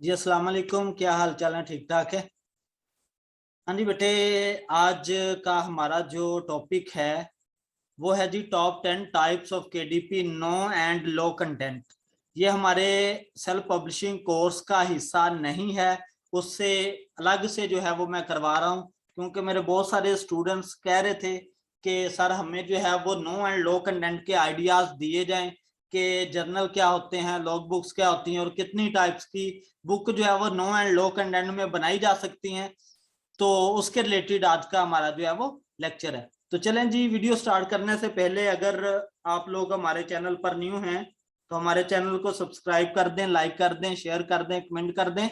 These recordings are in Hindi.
जी अस्सलाम वालेकुम। क्या हाल चाल है? ठीक ठाक है। हाँ जी बेटे, आज का हमारा जो टॉपिक है वो है ji top 10 types of KDP no and low content. ये हमारे सेल्फ पब्लिशिंग कोर्स का हिस्सा नहीं है, उससे अलग से जो है वो मैं करवा रहा हूँ, क्योंकि मेरे बहुत सारे स्टूडेंट्स कह रहे थे कि सर हमें जो है वो नो एंड लो कंटेंट के आइडियाज दिए जाएं कि जर्नल क्या होते हैं, लॉग बुक्स क्या होती हैं और कितनी टाइप्स की बुक जो है वो नो एंड लो कंटेंट में बनाई जा सकती हैं। तो उसके रिलेटेड आज का हमारा जो है वो लेक्चर है। तो चलें जी, वीडियो स्टार्ट करने से पहले अगर आप लोग हमारे चैनल पर न्यू हैं तो हमारे चैनल को सब्सक्राइब कर दें, लाइक कर दें, शेयर कर दें, कमेंट कर दें।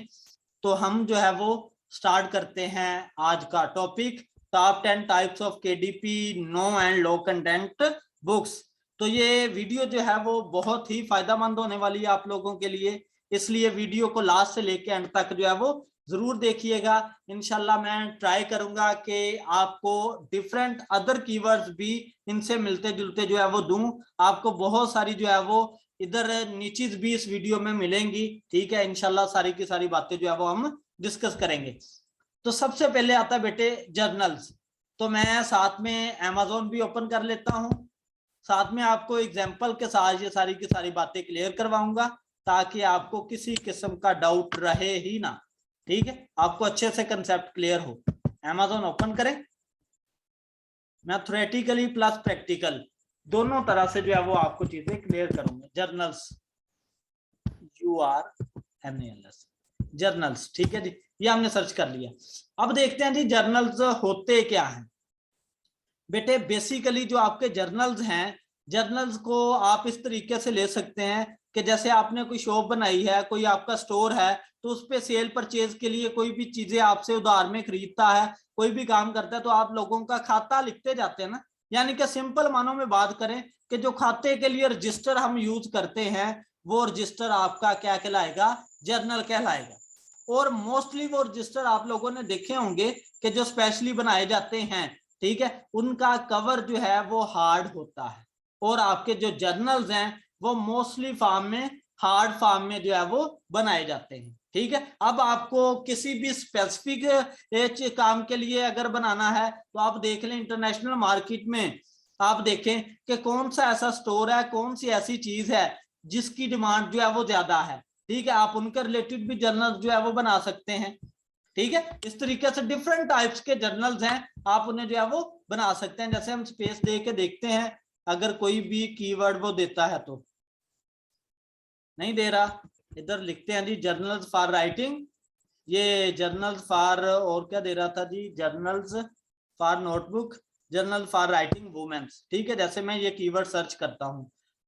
तो हम जो है वो स्टार्ट करते हैं आज का topic, top 10 types of KDP no and low content books. तो ये वीडियो जो है वो बहुत ही फायदेमंद होने वाली है आप लोगों के लिए, इसलिए वीडियो को लास्ट से लेके एंड तक जो है वो जरूर देखिएगा। इंशाल्लाह मैं ट्राई करूंगा कि आपको डिफरेंट अदर कीवर्ड्स भी इनसे मिलते जुलते जो है वो दूं। आपको बहुत सारी जो है वो इधर नीचीज भी इस वीडियो में मिलेंगी। ठीक है, इंशाल्लाह सारी की सारी बातें जो है वो हम डिस्कस करेंगे। तो सबसे पहले आता है बेटे जर्नल्स। तो मैं साथ में अमेजोन भी ओपन कर लेता हूँ, साथ में आपको एग्जाम्पल के साथ ये सारी की सारी बातें क्लियर करवाऊंगा ताकि आपको किसी किस्म का डाउट रहे ही ना। ठीक है, आपको अच्छे से कंसेप्ट क्लियर हो। अमेजोन ओपन करें। मैं थ्योरेटिकली प्लस प्रैक्टिकल दोनों तरह से जो है वो आपको चीजें क्लियर करूंगा। Journals, URNALS, journals. ठीक है जी, ये हमने सर्च कर लिया। अब देखते हैं जी जर्नल्स होते क्या हैं। बेटे बेसिकली जो आपके जर्नल्स हैं, जर्नल्स को आप इस तरीके से ले सकते हैं कि जैसे आपने कोई शॉप बनाई है, कोई आपका स्टोर है, तो उस पे सेल परचेज के लिए कोई भी चीजें आपसे उधार में खरीदता है, कोई भी काम करता है, तो आप लोगों का खाता लिखते जाते हैं ना। यानी कि सिंपल मानों में बात करें कि जो खाते के लिए रजिस्टर हम यूज करते हैं वो रजिस्टर आपका क्या कहलाएगा? जर्नल कहलाएगा। और मोस्टली वो रजिस्टर आप लोगों ने देखे होंगे कि जो स्पेशली बनाए जाते हैं, ठीक है, उनका कवर जो है वो हार्ड होता है। और आपके जो जर्नल्स हैं वो मोस्टली फॉर्म में, हार्ड फॉर्म में जो है वो बनाए जाते हैं। ठीक है, अब आपको किसी भी स्पेसिफिक काम के लिए अगर बनाना है तो आप देख लें इंटरनेशनल मार्केट में, आप देखें कि कौन सा ऐसा स्टोर है, कौन सी ऐसी चीज है जिसकी डिमांड जो है वो ज्यादा है। ठीक है, आप उनके रिलेटेड भी जर्नल जो है वो बना सकते हैं। ठीक है, इस तरीके से डिफरेंट टाइप्स के जर्नल्स हैं, आप उन्हें जो है वो बना सकते हैं। जैसे हम स्पेस दे के देखते हैं, अगर कोई भी कीवर्ड वो देता है तो नहीं दे रहा। इधर लिखते हैं जी जर्नल्स फॉर राइटिंग, ये जर्नल्स फॉर, और क्या दे रहा था ji, journals for notebook, journal for writing women's. ठीक है, जैसे मैं ये कीवर्ड सर्च करता हूं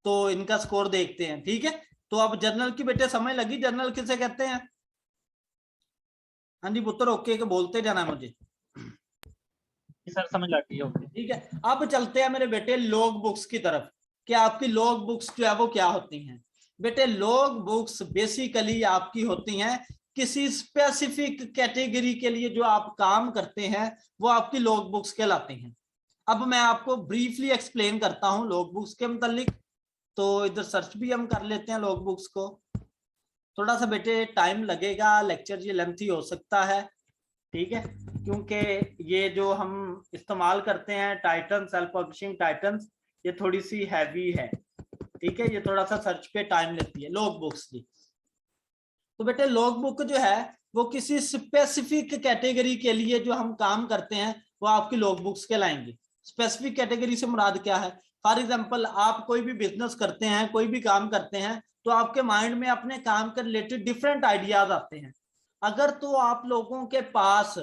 तो इनका स्कोर देखते हैं। ठीक है, तो अब जर्नल की बेटे समझ लगी, जर्नल किसे कहते हैं? हाँ जी पुत्र, ओके के बोलते जाना मुझे। सर समझ लग गई। ओके ठीक है, अब चलते हैं मेरे बेटे लॉग बुक्स की तरफ कि आपकी लॉग बुक्स जो है वो क्या होती हैं। बेटे लॉग बुक्स बेसिकली आपकी होती हैं किसी स्पेसिफिक कैटेगरी के लिए जो आप काम करते हैं वो आपकी लॉग बुक्स कहलाती हैं। अब मैं आपको ब्रीफली एक्सप्लेन करता हूं लॉग बुक्स के मुतालिक। तो इधर सर्च भी हम कर लेते हैं लॉग बुक्स को। थोड़ा सा बेटे टाइम लगेगा, लेक्चर ये लेंथी हो सकता है। ठीक है, क्योंकि ये जो हम इस्तेमाल करते हैं टाइटन, सेल्फ पब्लिशिंग टाइटन्स, ये थोड़ी सी हैवी है। ठीक है, ये थोड़ा सा सर्च पे टाइम लेती है लॉग बुक्स की। तो बेटे लॉग बुक जो है वो किसी स्पेसिफिक कैटेगरी के लिए जो हम काम करते हैं वो आपकी लॉग बुक्स कहलाएंगी। स्पेसिफिक कैटेगरी से मुराद क्या है? फॉर एग्जाम्पल आप कोई भी बिजनेस करते हैं, कोई भी काम करते हैं, तो आपके माइंड में अपने काम के रिलेटेड डिफरेंट आइडियाज आते हैं। अगर तो आप लोगों के पास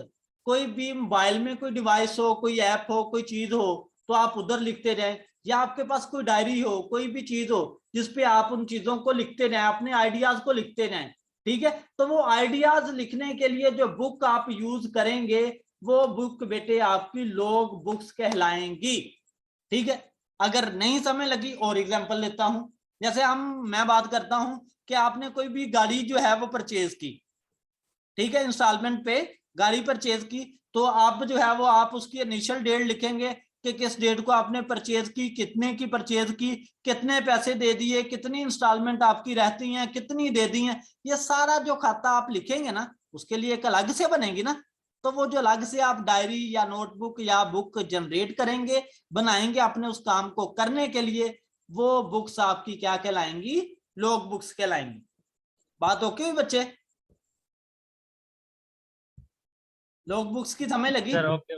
कोई भी मोबाइल में कोई डिवाइस हो, कोई ऐप हो, कोई चीज हो, तो आप उधर लिखते जाएं, या आपके पास कोई डायरी हो, कोई भी चीज हो जिसपे आप उन चीजों को लिखते जाएं, अपने आइडियाज को लिखते जाएं। ठीक है, तो वो आइडियाज लिखने के लिए जो बुक आप यूज करेंगे वो बुक बेटे आपकी लॉग बुक्स कहलाएंगी। ठीक है, अगर नहीं समझ लगी और एग्जांपल लेता हूं। जैसे मैं बात करता हूं कि आपने कोई भी गाड़ी जो है वो परचेज की, ठीक है, इंस्टॉलमेंट पे गाड़ी परचेज की, तो आप जो है वो आप उसकी इनिशियल डेट लिखेंगे कि किस डेट को आपने परचेज की, कितने की परचेज की, कितने पैसे दे दिए, कितनी इंस्टॉलमेंट आपकी रहती हैं, कितनी दे दी हैं, ये सारा जो खाता आप लिखेंगे ना उसके लिए एक अलग से बनेगी ना। तो वो जो अलग से आप डायरी या नोटबुक या बुक जनरेट करेंगे, बनाएंगे अपने उस काम को करने के लिए, वो बुक्स आपकी क्या कहलाएंगी, लॉग बुक्स कहलाएंगी। बात ओके बच्चे? लॉग बुक्स की समझ लगी? Sir okay.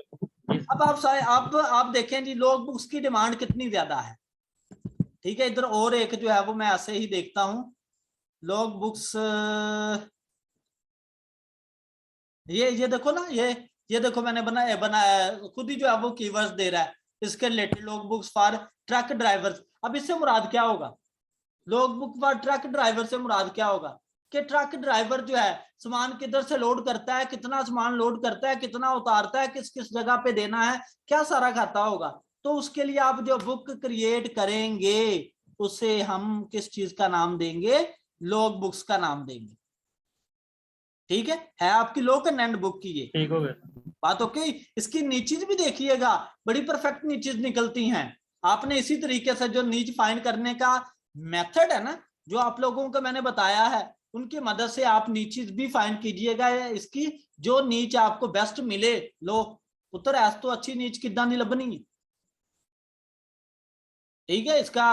अब आप देखें जी लॉग बुक्स की डिमांड कितनी ज्यादा है। ठीक है, इधर और एक जो है वो मैं ऐसे ही देखता हूं, लॉग बुक्स, ये देखो ना, ये देखो मैंने बनाया खुद ही जो है वो कीवर्ड्स दे रहा है इसके related, log books for truck drivers. अब इससे मुराद क्या होगा, log book for truck driver से मुराद क्या होगा कि ट्रक ड्राइवर जो है सामान किधर से लोड करता है, कितना सामान लोड करता है, कितना उतारता है, किस किस जगह पे देना है, क्या सारा खाता होगा। तो उसके लिए आप जो बुक क्रिएट करेंगे उसे हम किस चीज का नाम देंगे, लॉग बुक्स का नाम देंगे। ठीक है आपकी लॉग एंड हैंड बुक की ये ठीक हो गया बात ओके। इसकी नीचेज भी देखिएगा, बड़ी परफेक्ट नीचेज निकलती हैं। आपने इसी तरीके से जो नीच फाइंड करने का मेथड है ना, जो आप लोगों को मैंने बताया है, उनकी मदद से आप नीचेज भी फाइंड कीजिएगा। इसकी जो नीच आपको बेस्ट मिले, लो पुत्र ऐस तो अच्छी नीच किदा नहीं लभनी है। ठीक है, इसका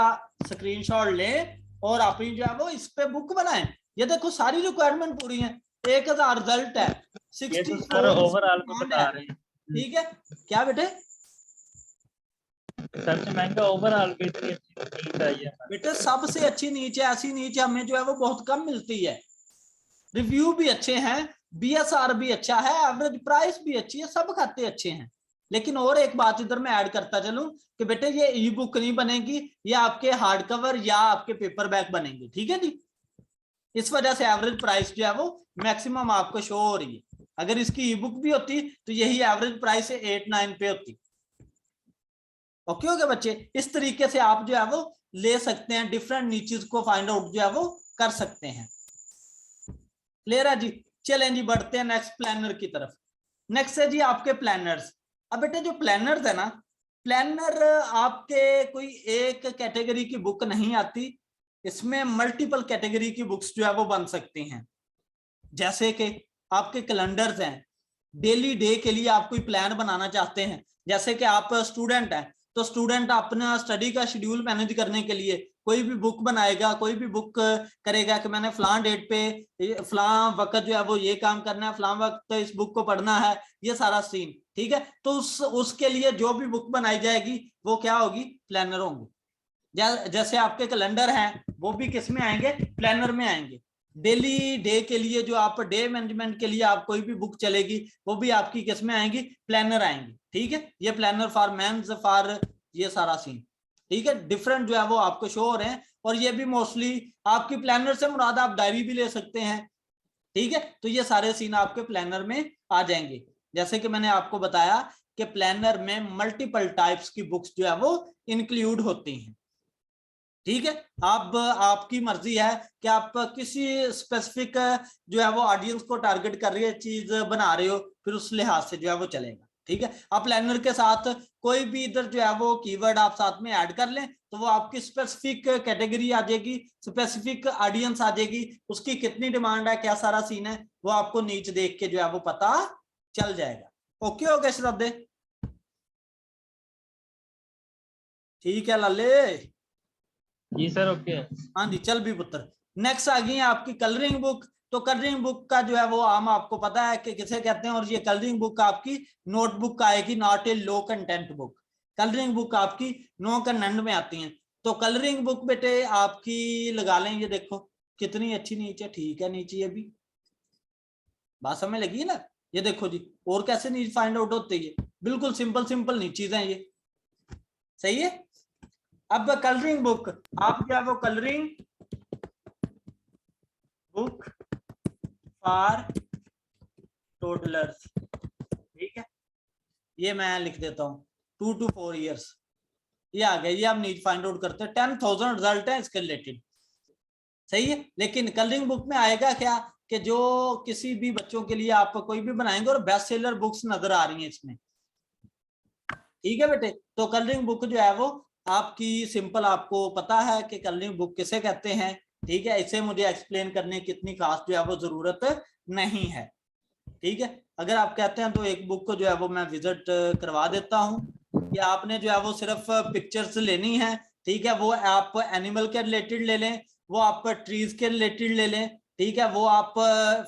स्क्रीनशॉट लें और अपनी जो है वो इस पे बुक बनाएं। ये देखो सारी रिक्वायरमेंट पूरी है, 1000 रिजल्ट है, 64 ओवरऑल को बता रहे हैं। ठीक है क्या बेटे? सबसे महंगा ओवरऑल की इतनी अच्छी चाहिए बेटे सबसे अच्छी नीच है, ऐसी नीच हमें जो है वो बहुत कम मिलती है। रिव्यू भी अच्छे हैं, बीएसआर भी अच्छा है, एवरेज प्राइस भी अच्छी है, सब खाते अच्छे हैं। लेकिन और एक बात इधर मैं ऐड करता चलूं कि बेटे ये ई बुक नहीं बनेगी, ये आपके हार्ड कवर या आपके पेपर बैग बनेंगे। ठीक है जी, इस वजह से एवरेज प्राइस जो है वो मैक्सिमम आपको शो हो रही है। अगर इसकी ई बुक भी होती तो यही एवरेज प्राइस 8-9 पे होती। ओके हो गया बच्चे? इस तरीके से आप जो है वो ले सकते हैं, डिफरेंट नीचेस को फाइंड आउट जो है वो कर सकते हैं। क्लियर है जी? चलें जी बढ़ते हैं नेक्स्ट प्लानर की तरफ। नेक्स्ट है जी आपके प्लानर्स। अब बेटे जो प्लानर्स है ना, प्लानर आपके कोई एक कैटेगरी की बुक नहीं आती, इसमें मल्टीपल कैटेगरी की बुक्स जो है वो बन सकती हैं। जैसे कि आपके कैलेंडर्स हैं, डेली डे के लिए आप कोई प्लान बनाना चाहते हैं। जैसे कि आप स्टूडेंट हैं तो स्टूडेंट अपना स्टडी का शेड्यूल मैनेज करने के लिए कोई भी बुक बनाएगा, कोई भी बुक करेगा कि मैंने फलां डेट पे फलां वक्त जो है वो ये काम करना है, फलां वक्त इस बुक को पढ़ना है, ये सारा सीन। ठीक है, तो उसके लिए जो भी बुक बनाई जाएगी वो क्या होगी, प्लानर होंगे। जैसे आपके कैलेंडर हैं वो भी किस में आएंगे, प्लानर में आएंगे। डेली डे के लिए जो आप डे मैनेजमेंट के लिए आप कोई भी बुक चलेगी वो भी आपकी किस में आएंगी, प्लानर आएंगी। ठीक है, ये प्लानर फॉर मेंस फॉर ये सारा सीन। ठीक है, डिफरेंट जो है वो आपको शो हो रहे हैं। और ये भी मोस्टली आपकी प्लानर से मुराद आप डायरी भी ले सकते हैं। ठीक है, तो ये सारे सीन आपके प्लानर में आ जाएंगे। जैसे कि मैंने आपको बताया कि प्लानर में मल्टीपल टाइप्स की बुक्स जो है वो इंक्लूड होती हैं। ठीक है, अब आपकी मर्जी है कि आप किसी स्पेसिफिक जो है वो ऑडियंस को टारगेट कर रही है चीज बना रहे हो, फिर उस लिहाज से जो है वो चलेगा। ठीक है, आप प्लानर के साथ कोई भी इधर जो है वो कीवर्ड आप साथ में ऐड कर लें तो वो आपकी स्पेसिफिक कैटेगरी आ जाएगी, स्पेसिफिक ऑडियंस आ जाएगी, उसकी कितनी डिमांड है, क्या सारा सीन है, वो आपको नीचे देख के जो है वो पता चल जाएगा। ओके हो गया श्रद्धे? ठीक है लाले? जी सर ओके। हाँ जी, चल भी पुत्र। नेक्स्ट आ गई है आपकी कलरिंग बुक। तो कलरिंग बुक का जो है वो आम आपको पता है कि किसे कहते हैं, और ये कलरिंग बुक आपकी नोटबुक आएगी, not a low content book. Colouring book आपकी नो कंटेंट में आती हैं। तो कलरिंग बुक बेटे आपकी लगा लें, ये देखो कितनी अच्छी नीचे, ठीक है नीचे ये भी बात समझ लगी है ना। ये देखो जी, और कैसे नीचे फाइंड आउट होती है, बिल्कुल सिंपल सिंपल नीचे हैं ये, सही है। अब कलरिंग बुक आप क्या, वो कलरिंग बुक फॉर टोडलर्स। ठीक है, ये मैं लिख देता हूँ 2 to 4 years। ये आ गया, ये हम नीड फाइंड आउट करते हैं, 10,000 रिजल्ट है इसके रिलेटेड, सही है। लेकिन कलरिंग बुक में आएगा क्या कि जो किसी भी बच्चों के लिए आप कोई भी बनाएंगे, और बेस्ट सेलर बुक्स नजर आ रही हैं इसमें। ठीक है बेटे। तो कलरिंग बुक जो है वो आपकी सिंपल, आपको पता है कि कलरिंग बुक किसे कहते हैं, ठीक है। इसे मुझे एक्सप्लेन करने की इतनी खास जो है वो जरूरत नहीं है, ठीक है। अगर आप कहते हैं तो एक बुक को जो है वो मैं विजिट करवा देता हूँ कि आपने जो है वो सिर्फ पिक्चर्स लेनी है, ठीक है। वो आप एनिमल के रिलेटेड ले लें, वो आप ट्रीज के रिलेटेड ले लें, ठीक है, वो आप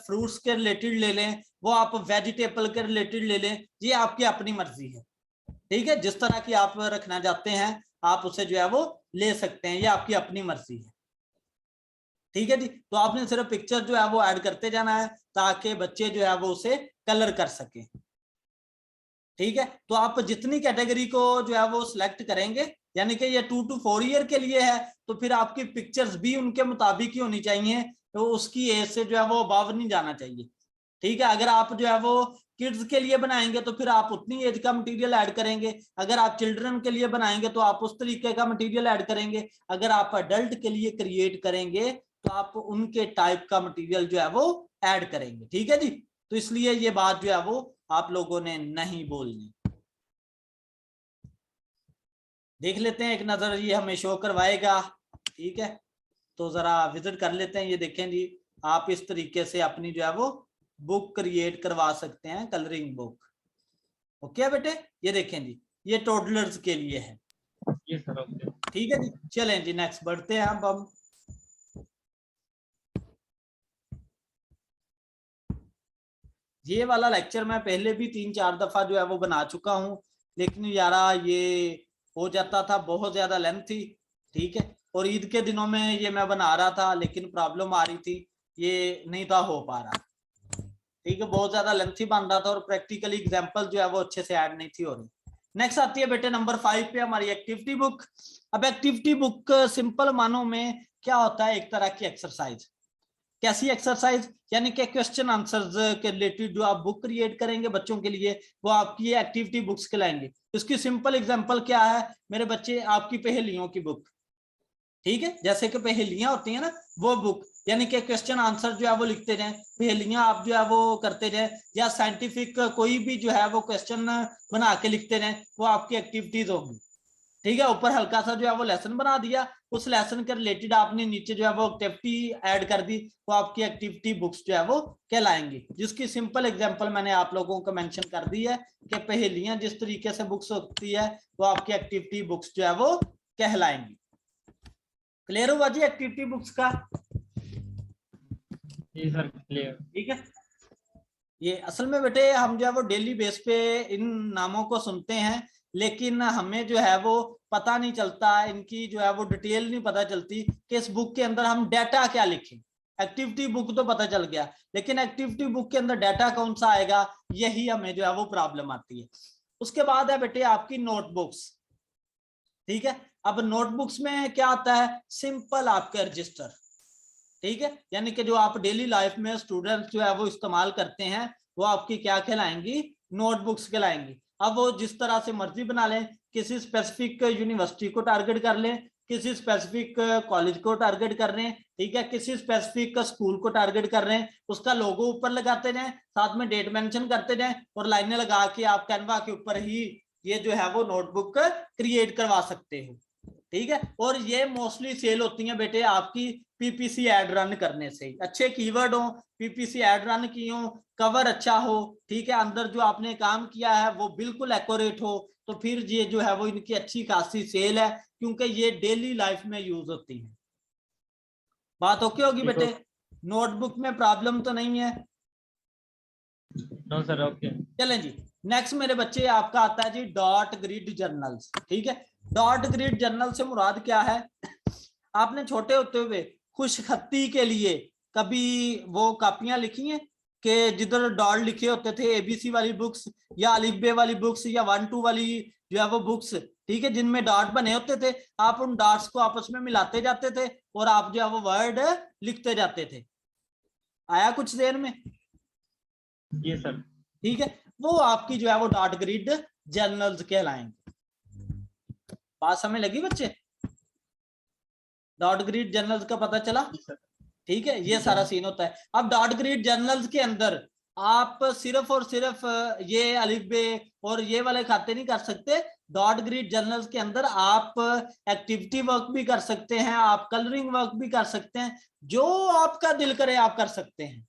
फ्रूट्स के रिलेटेड ले लें, वो आप वेजिटेबल के रिलेटेड ले लें, ये आपकी अपनी मर्जी है, ठीक है। जिस तरह की आप रखना चाहते हैं आप उसे जो है वो ले सकते हैं, ये आपकी अपनी मर्जी है, ठीक है जी। तो आपने सिर्फ पिक्चर जो है वो ऐड करते जाना है ताकि बच्चे जो है वो उसे कलर कर सके, ठीक है। तो आप जितनी कैटेगरी को जो है वो सिलेक्ट करेंगे, यानी कि ये 2 to 4 ईयर के लिए है, तो फिर आपकी पिक्चर्स भी उनके मुताबिक ही होनी चाहिए, तो उसकी एज से जो है वो अबव नहीं जाना चाहिए, ठीक है। अगर आप जो है वो किड्स के लिए बनाएंगे तो फिर आप उतनी एज का मटेरियल ऐड करेंगे, अगर आप चिल्ड्रन के लिए बनाएंगे तो आप उस तरीके का मटेरियल ऐड करेंगे, अगर आप अडल्ट के लिए क्रिएट करेंगे तो आप उनके टाइप का मटेरियल जो है वो ऐड करेंगे, ठीक है जी। तो इसलिए ये बात जो है वो आप लोगों ने नहीं बोलनी। देख लेते हैं एक नजर, ये हमें शो करवाएगा, ठीक है। तो जरा विजिट कर लेते हैं। ये देखें जी, आप इस तरीके से अपनी जो है वो बुक क्रिएट करवा सकते हैं, कलरिंग बुक। ओके बेटे, ये देखें जी, ये टोडलर्स के लिए है, जी सर ओके। ठीक है जी। चलें जी नेक्स्ट बढ़ते हैं अब हम। ये वाला लेक्चर मैं पहले भी 3-4 दफा जो है वो बना चुका हूँ, लेकिन यारा ये हो जाता था बहुत ज्यादा लेंथी, ठीक है। और ईद के दिनों में ये मैं बना रहा था लेकिन प्रॉब्लम आ रही थी, ये नहीं था हो पा रहा, ठीक है। बहुत ज्यादा लेंथी बन रहा था और प्रैक्टिकली एग्जांपल जो है वो अच्छे से ऐड नहीं थी हो रही। नेक्स्ट आती है बेटे नंबर 5 पे हमारी एक्टिविटी बुक। अब एक्टिविटी बुक सिंपल मानो में क्या होता है, एक तरह की एक्सरसाइज। कैसी एक्सरसाइज, यानी कि क्वेश्चन आंसर्स के रिलेटेड जो आप बुक क्रिएट करेंगे बच्चों के लिए, वो आपकी एक्टिविटी बुक्स कहलाएंगे। इसकी सिंपल एग्जांपल क्या है मेरे बच्चे, आपकी पहेलियों की बुक, ठीक है। जैसे कि पहेलियां होती है ना, वो बुक, यानी कि क्वेश्चन आंसर जो है वो लिखते जाएं, पहेलियां आप जो है वो करते जाएं, या साइंटिफिक कोई भी जो है वो क्वेश्चन बना के लिखते जाएं, वो आपकी एक्टिविटीज होगी, ठीक है। ऊपर हल्का सा जो है वो लेसन बना दिया, उस लेसन के रिलेटेड आपने नीचे जो है वो एक्टिविटी ऐड कर दी, तो आपकी एक्टिविटी बुक्स जो है वो कहलाएंगी। जिसकी सिंपल एग्जांपल मैंने आप लोगों को मेंशन कर दी है कि पहेलियां जिस तरीके से बुक्स होती है वो आपकी एक्टिविटी बुक्स जो है वो कहलाएंगी। क्लियर हुआ जी एक्टिविटी बुक्स का? जी सर क्लियर। ठीक है। ये असल में बेटे हम जो है वो डेली बेस पे इन नामों को सुनते हैं, लेकिन हमें जो है वो पता नहीं चलता, इनकी जो है वो डिटेल नहीं पता चलती कि इस बुक के अंदर हम डाटा क्या लिखें। एक्टिविटी बुक तो पता चल गया, लेकिन एक्टिविटी बुक के अंदर डाटा कौन सा आएगा, यही हमें जो है वो प्रॉब्लम आती है। उसके बाद है बेटे आपकी नोटबुक्स, ठीक है। अब नोटबुक्स में क्या आता है, सिंपल आपके रजिस्टर, ठीक है। यानी कि जो आप डेली लाइफ में स्टूडेंट्स जो है वो इस्तेमाल करते हैं, वो आपकी क्या कहलाएंगी, नोटबुक्स कहलाएंगी। अब वो जिस तरह से मर्जी बना लें, किसी स्पेसिफिक यूनिवर्सिटी को टारगेट कर लें, किसी स्पेसिफिक कॉलेज को टारगेट कर रहे हैं, ठीक है, किसी स्पेसिफिक स्कूल को टारगेट कर रहे हैं, उसका लोगो ऊपर लगाते जाएं, साथ में डेट मेंशन करते जाएं, और लाइनें लगा के आप कैनवा के ऊपर ही ये जो है वो नोटबुक क्रिएट करवा सकते हो, ठीक है। और ये मोस्टली सेल होती है बेटे आपकी पीपीसी एड रन करने से। अच्छे कीवर्ड हो, पीपीसी एड रन की हो, कवर अच्छा हो, ठीक है, अंदर जो आपने काम किया है वो बिल्कुल एक्यूरेट हो, तो फिर ये जो है वो इनकी अच्छी खासी सेल है, क्योंकि ये डेली लाइफ में यूज होती है। बात ओके होगी बेटे? नोटबुक में प्रॉब्लम तो नहीं है? No sir okay. चलें जी नेक्स्ट मेरे बच्चे आपका आता है जी डॉट ग्रिड जर्नल्स, ठीक है। डॉट ग्रिड जर्नल से मुराद क्या है, आपने छोटे होते हुए खुशखती के लिए कभी वो कापियां लिखी हैं कि जिधर डॉट लिखे होते थे, एबीसी वाली बुक्स या अलिफ बे वाली बुक्स या 1-2 वाली जो है वो बुक्स, ठीक है, जिनमें डॉट बने होते थे, आप उन डॉट्स को आपस में मिलाते जाते थे और आप जो है वो वर्ड लिखते जाते थे। आया कुछ देर में? जी सर। ठीक है, वो आपकी जो है वो डॉट ग्रिड जर्नल्स कहलाएंगे। बात समझ लगी बच्चे? डॉट ग्रिड जर्नल्स का पता चला? ठीक है, ये सारा सीन होता है। अब डॉट ग्रिड जर्नल्स के अंदर आप सिर्फ और सिर्फ ये अलिफ बे और ये वाले खाते नहीं कर सकते। डॉट ग्रिड जर्नल्स के अंदर आप एक्टिविटी वर्क भी कर सकते हैं, आप कलरिंग वर्क भी कर सकते हैं, जो आपका दिल करे आप कर सकते हैं।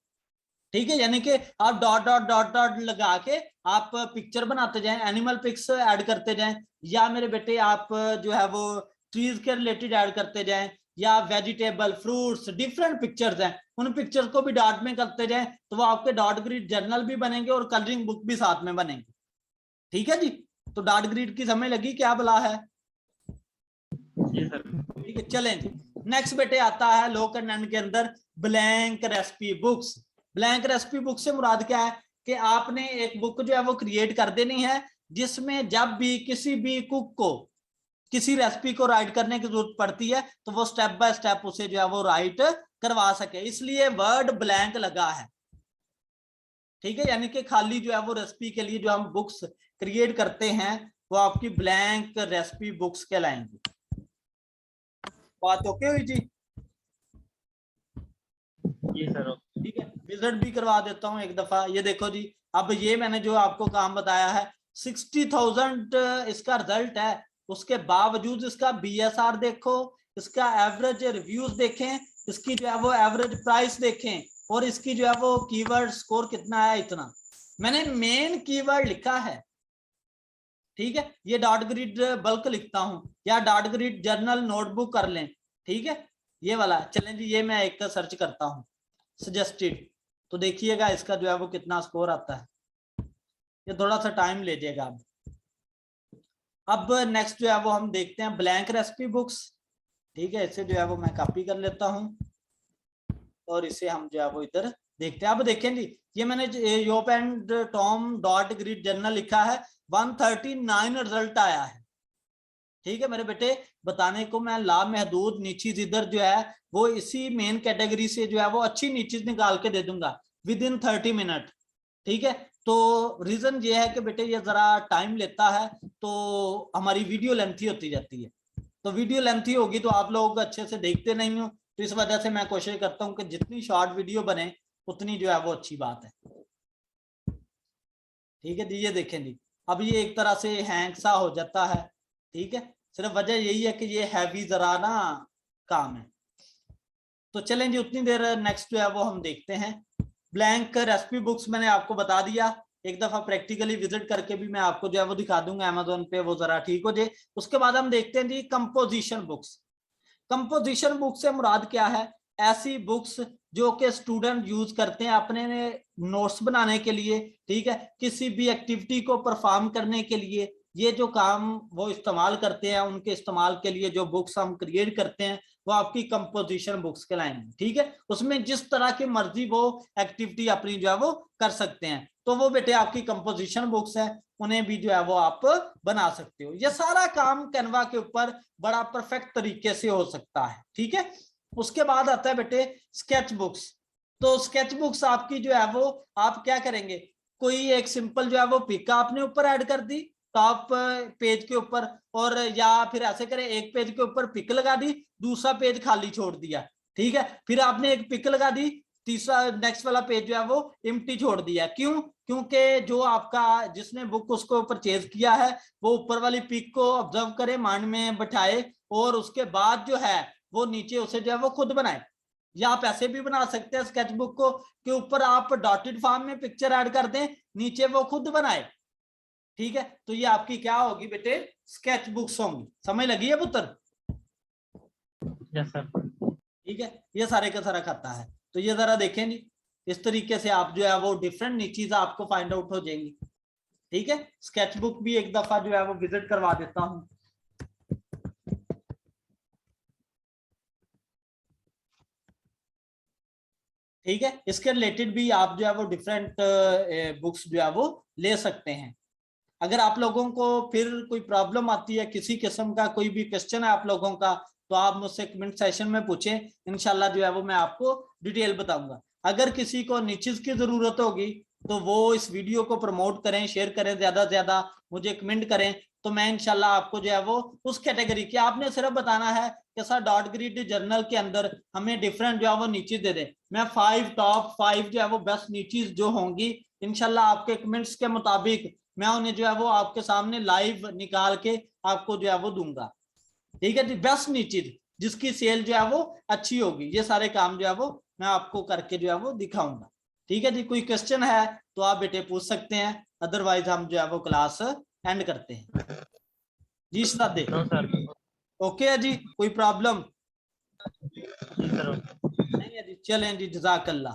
ठीक है, यानी कि आप डॉट डॉट डॉट डॉट लगा के आप पिक्चर बनाते जाएं, एनिमल पिक्स ऐड करते जाएं, या मेरे बेटे आप जो है वो ट्रीज के रिलेटेड ऐड करते जाएं, या वेजिटेबल फ्रूट्स डिफरेंट पिक्चर्स हैं उन पिक्चर्स को भी डॉट में करते जाएं, तो वो आपके डॉट ग्रिड जर्नल भी बनेंगे और कलरिंग बुक भी साथ में बनेंगे। ठीक है जी, तो डॉट ग्रिड की समझ लगी क्या बला है? जी सर। ठीक है, चलें जी। नेक्स्ट बेटे आता है लॉक एंड अनडेड के अंदर blank recipe books. Blank recipe book से मुराद क्या है कि आपने एक बुक जो है वो क्रिएट कर देनी है जिसमें जब भी किसी भी कुक को किसी रेसिपी को राइट करने की जरूरत पड़ती है तो वो स्टेप बाय स्टेप उसे जो है वो राइट करवा सके, इसलिए वर्ड ब्लैंक लगा है। ठीक है, यानी कि खाली जो है वो रेसिपी के लिए जो हम बुक्स क्रिएट करते हैं वो आपकी ब्लैंक रेसिपी बुक्स कहलाएंगी। बात ओके हुई जी? जी सर। ठीक है, विजिट भी करवा देता हूं एक दफा। ये देखो जी, अब ये मैंने जो आपको काम बताया है 60,000 इसका रिजल्ट है, उसके बावजूद इसका BSR देखो, इसका एवरेज रिव्यूज देखें, इसकी जो है वो एवरेज प्राइस देखें, और इसकी जो है वो कीवर्ड स्कोर कितना है, इतना। मैंने मेन कीवर्ड लिखा है। ठीक है, ये डॉट ग्रिड बल्क लिखता हूं, या डॉट ग्रिड जर्नल नोटबुक कर लें। ठीक है, ये वाला चलें जी, ये मैं एक का सर्च करता हूं सजेस्टेड, तो देखिएगा इसका जो है वो कितना स्कोर आता है। ये थोड़ा सा टाइम ले जाएगा। अब नेक्स्ट जो है वो हम देखते हैं ब्लैंक रेसिपी बुक्स। ठीक है, इसे जो है वो मैं कॉपी कर लेता हूं और इसे हम जो है वो इधर देखते हैं। अब देखें जी, ये मैंने Yop and Tom dot grid journal लिखा है, 139 रिजल्ट आया है। ठीक है मेरे बेटे, बताने को मैं लामहदूद नीचीज इधर जो है वो इसी मेन कैटेगरी से जो है वो अच्छी नीचीज निकाल के दे दूंगा विद इन 30 मिनट। ठीक है, तो रीजन ये है कि बेटे ये जरा टाइम लेता है, तो हमारी वीडियो लेंथी होती जाती है, तो वीडियो लेंथी होगी तो आप लोग अच्छे से देखते नहीं हो, तो इस वजह से मैं कोशिश करता हूँ कि जितनी शॉर्ट वीडियो बने उतनी जो है वो अच्छी बात है। ठीक है जी, ये देखें जी, अब ये एक तरह से हैंग सा हो जाता है। ठीक है, सिर्फ वजह यही है कि ये हैवी जरा ना काम है। तो चलें जी, उतनी देर नेक्स्ट जो है वो हम देखते हैं ब्लैंक रेसिपी बुक्स। मैंने आपको बता दिया, एक दफा प्रैक्टिकली विजिट करके भी मैं आपको जो है वो दिखा दूंगा अमेज़न पे, वो जरा ठीक हो जाए। उसके बाद हम देखते हैं जी कंपोजिशन बुक्स। कंपोजिशन बुक से मुराद क्या है? ऐसी बुक्स जो कि स्टूडेंट यूज करते हैं अपने नोट्स बनाने के लिए, ठीक है, किसी भी एक्टिविटी को परफॉर्म करने के लिए, ये जो काम वो इस्तेमाल करते हैं, उनके इस्तेमाल के लिए जो बुक्स हम क्रिएट करते हैं वो आपकी कंपोजिशन बुक्स कहलाएंगी। ठीक है, उसमें जिस तरह की मर्जी वो एक्टिविटी अपनी जो है वो कर सकते हैं, तो वो बेटे आपकी कंपोजिशन बुक्स है, उन्हें भी जो है वो आप बना सकते हो। ये सारा काम कैनवा के ऊपर बड़ा परफेक्ट तरीके से हो सकता है। ठीक है, उसके बाद आता है बेटे स्केच बुक्स। तो स्केच बुक्स आपकी जो है वो आप क्या करेंगे, कोई एक सिंपल जो है वो पिक आपने ऊपर ऐड कर दी टॉप पेज के ऊपर, और या फिर ऐसे करें एक पेज के ऊपर पिक लगा दी, दूसरा पेज खाली छोड़ दिया। ठीक है, फिर आपने एक पिक लगा दी, तीसरा नेक्स्ट वाला पेज जो है वो एम्प्टी छोड़ दिया। क्यों? क्योंकि जो आपका जिसने बुक उसको परचेज किया है वो ऊपर वाली पिक को ऑब्जर्व करे, माइंड में बैठाए, और उसके बाद जो है वो नीचे उसे जो है वो खुद बनाए। या आप ऐसे भी बना सकते हैं स्केच बुक को कि ऊपर आप डॉटेड फॉर्म में पिक्चर ऐड कर दें, नीचे वो खुद बनाए। ठीक है, तो ये आपकी क्या होगी बेटे, स्केच बुक्स होंगी। समझ लगी है पुत्र? Yes sir. ठीक है, ये सारे का सारा खाता है। तो ये जरा देखें जी, इस तरीके से आप जो है वो डिफरेंट चीज आपको फाइंड आउट हो जाएंगी। ठीक है, स्केच बुक भी एक दफा जो है वो विजिट करवा देता हूं। ठीक है, इसके रिलेटेड भी आप जो है वो डिफरेंट बुक्स जो है वो ले सकते हैं। अगर आप लोगों को फिर कोई प्रॉब्लम आती है, किसी किस्म का कोई भी क्वेश्चन है आप लोगों का, तो आप मुझसे कमेंट सेशन में पूछें, इंशाल्लाह जो है वो मैं आपको डिटेल बताऊंगा। अगर किसी को निचेस की जरूरत होगी तो वो इस वीडियो को प्रमोट करें, शेयर करें, ज्यादा से ज्यादा मुझे कमेंट करें, तो मैं इंशाल्लाह आपको जो है वो उस कैटेगरी की, आपने सिर्फ बताना है कि सर डॉट ग्रिड जर्नल के अंदर हमें डिफरेंट जो है वो नीचे दे दे। मैं 5 टॉप 5 जो है वो बेस्ट नीचेस जो होंगी इंशाल्लाह आपके कमेंट्स के मुताबिक मैं उन्हें जो है वो आपके सामने लाइव निकाल के आपको जो है वो दूंगा। ठीक है जी, बेस्ट नीचेस जिसकी सेल जो है वो अच्छी होगी, ये सारे काम जो है वो मैं आपको करके जो है वो दिखाऊंगा। ठीक है जी, कोई क्वेश्चन है तो आप बेटे पूछ सकते हैं, अदरवाइज हम जो है वो क्लास एंड करते हैं जी। सादे नो सर। ओके है जी, कोई प्रॉब्लम जी सर। नहीं है जी, चलें जी, जज़ाकल्लाह।